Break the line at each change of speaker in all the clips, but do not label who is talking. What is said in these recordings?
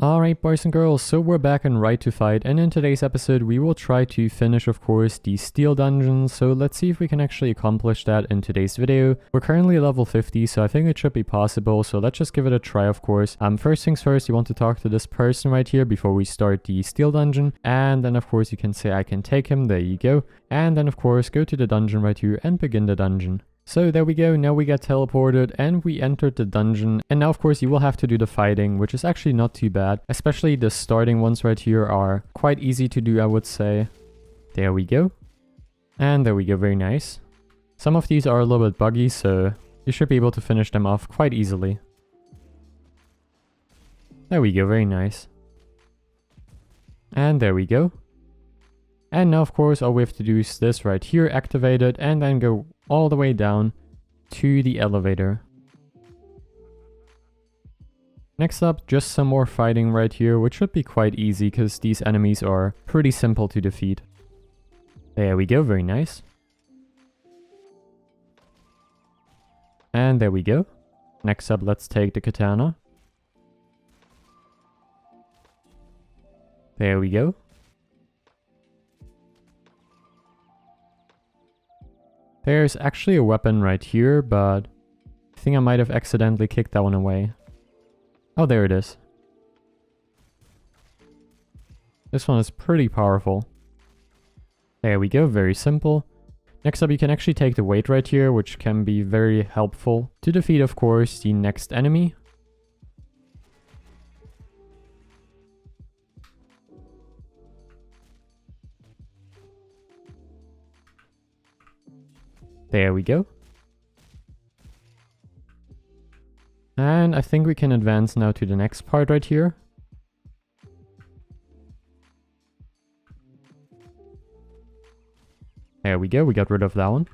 Alright boys and girls, so we're back in Right to Fight, and in today's episode we will try to finish of course the steel dungeon, so let's see if we can actually accomplish that in today's video. We're currently level 50, so I think it should be possible, so let's just give it a try of course. First things first, you want to talk to this person right here before we start the steel dungeon, and then of course you can say I can take him, there you go, and then of course go to the dungeon right here and begin the dungeon. So there we go, now we get teleported and we entered the dungeon, and now of course you will have to do the fighting, which is actually not too bad, especially the starting ones right here are quite easy to do, I would say. There we go. And there we go, very nice. Some of these are a little bit buggy, so you should be able to finish them off quite easily. There we go, very nice. And there we go. And now of course all we have to do is this right here, activate it, and then go all the way down to the elevator. Next up, just some more fighting right here, which should be quite easy because these enemies are pretty simple to defeat. There we go, very nice. And there we go. Next up, let's take the katana. There we go. There's actually a weapon right here, but I think I might have accidentally kicked that one away. Oh, there it is. This one is pretty powerful. There we go, very simple. Next up, you can actually take the weight right here, which can be very helpful to defeat, of course, the next enemy. There we go. And I think we can advance now to the next part right here. There we go, we got rid of that one.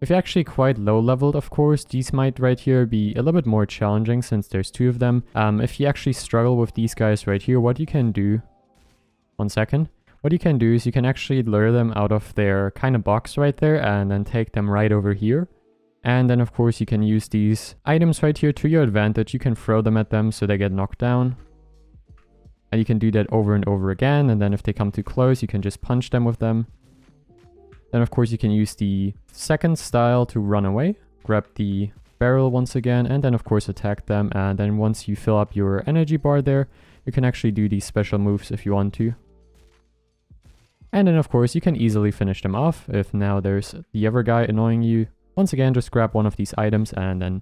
If you're actually quite low leveled, of course, these might right here be a little bit more challenging since there's two of them. If you actually struggle with these guys right here, what you can do... One second. What you can do is you can actually lure them out of their kind of box right there and then take them right over here. And then of course you can use these items right here to your advantage. You can throw them at them so they get knocked down. And you can do that over and over again. And then if they come too close, you can just punch them with them. Then of course you can use the second style to run away, grab the barrel once again, and then of course attack them. And then once you fill up your energy bar there, you can actually do these special moves if you want to. And then of course you can easily finish them off. If now there's the other guy annoying you, once again just grab one of these items and then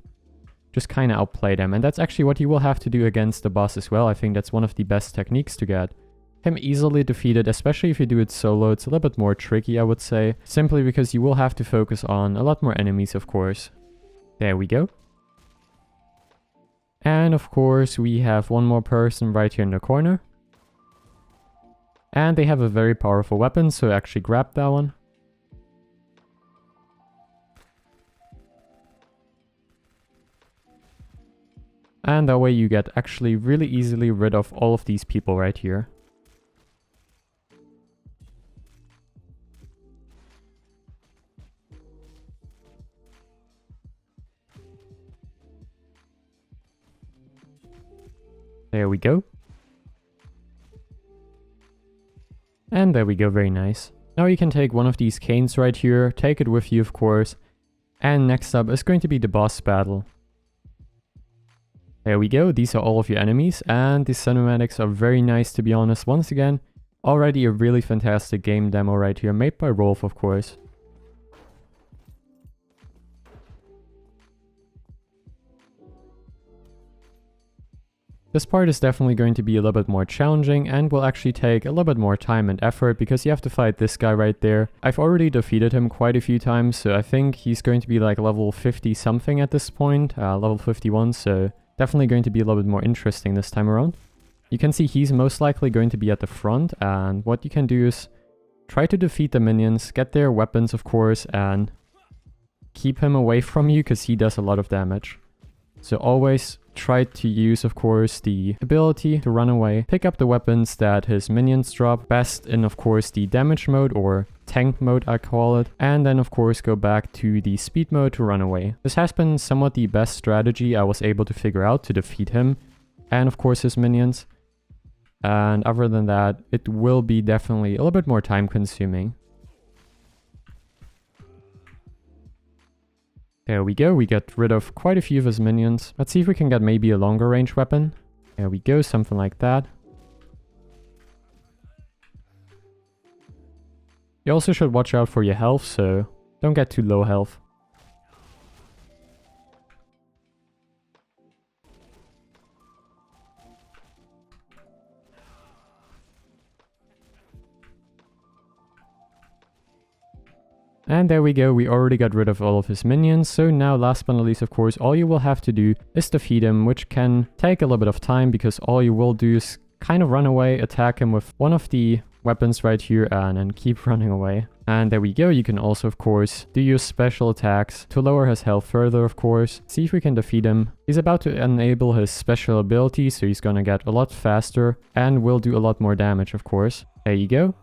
just kind of outplay them. And that's actually what you will have to do against the boss as well. I think that's one of the best techniques to get him easily defeated, especially if you do it solo. It's a little bit more tricky, I would say, simply because you will have to focus on a lot more enemies, of course. There we go. And of course we have one more person right here in the corner. And they have a very powerful weapon, so actually grab that one. And that way you get actually really easily rid of all of these people right here. There we go. And there we go, very nice. Now you can take one of these canes right here, take it with you of course. And next up is going to be the boss battle. There we go, these are all of your enemies, and the cinematics are very nice to be honest. Once again, already a really fantastic game demo right here, made by Rolf of course. This part is definitely going to be a little bit more challenging and will actually take a little bit more time and effort because you have to fight this guy right there. I've already defeated him quite a few times, so I think he's going to be like level 50 something at this point, level 51, so definitely going to be a little bit more interesting this time around. You can see he's most likely going to be at the front, and what you can do is try to defeat the minions, get their weapons of course, and keep him away from you because he does a lot of damage. So always try to use, of course, the ability to run away. Pick up the weapons that his minions drop, best in, of course, the damage mode or tank mode I call it, and then of course go back to the speed mode to run away. This has been somewhat the best strategy I was able to figure out to defeat him, and of course his minions. And other than that, it will be definitely a little bit more time consuming. There we go, we get rid of quite a few of his minions. Let's see if we can get maybe a longer range weapon. There we go, something like that. You also should watch out for your health, so don't get too low health. And there we go, we already got rid of all of his minions, so now last but not least, of course, all you will have to do is defeat him, which can take a little bit of time because all you will do is kind of run away, attack him with one of the weapons right here, and then keep running away. And there we go, you can also, of course, do your special attacks to lower his health further, of course. See if we can defeat him. He's about to enable his special ability, so he's gonna get a lot faster and will do a lot more damage, of course. There you go.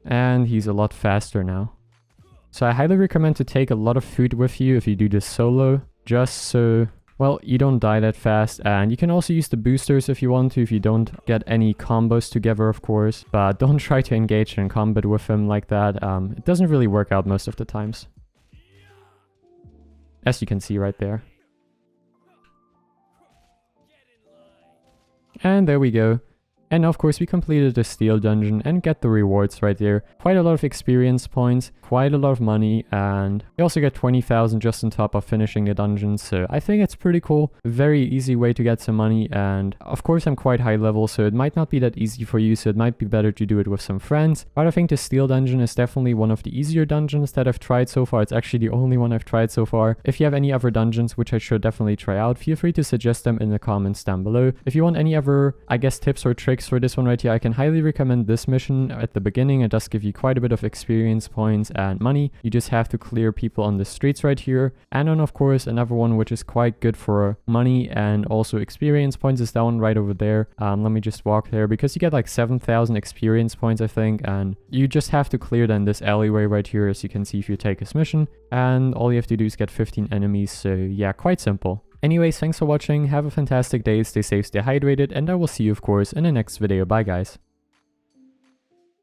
And he's a lot faster now. So I highly recommend to take a lot of food with you if you do this solo, just so, well, you don't die that fast. And you can also use the boosters if you want to, if you don't get any combos together, of course. But don't try to engage in combat with him like that. It doesn't really work out most of the times, as you can see right there. And there we go. And of course we completed the steel dungeon and get the rewards right there. Quite a lot of experience points, quite a lot of money, and you also get 20,000 just on top of finishing the dungeon. So I think it's pretty cool. Very easy way to get some money, and of course I'm quite high level, so it might not be that easy for you, so it might be better to do it with some friends. But I think the steel dungeon is definitely one of the easier dungeons that I've tried so far. It's actually the only one I've tried so far. If you have any other dungeons which I should definitely try out, feel free to suggest them in the comments down below. If you want any other, I guess, tips or tricks for this one right here, I can highly recommend this mission at the beginning. It does give you quite a bit of experience points and money. You just have to clear people on the streets right here. And then of course another one which is quite good for money and also experience points is that one right over there. Let me just walk there because you get like 7,000 experience points I think, and you just have to clear then this alleyway right here, as you can see if you take this mission, and all you have to do is get 15 enemies. So yeah, quite simple. Anyways, thanks for watching, have a fantastic day, stay safe, stay hydrated, and I will see you of course in the next video. Bye guys.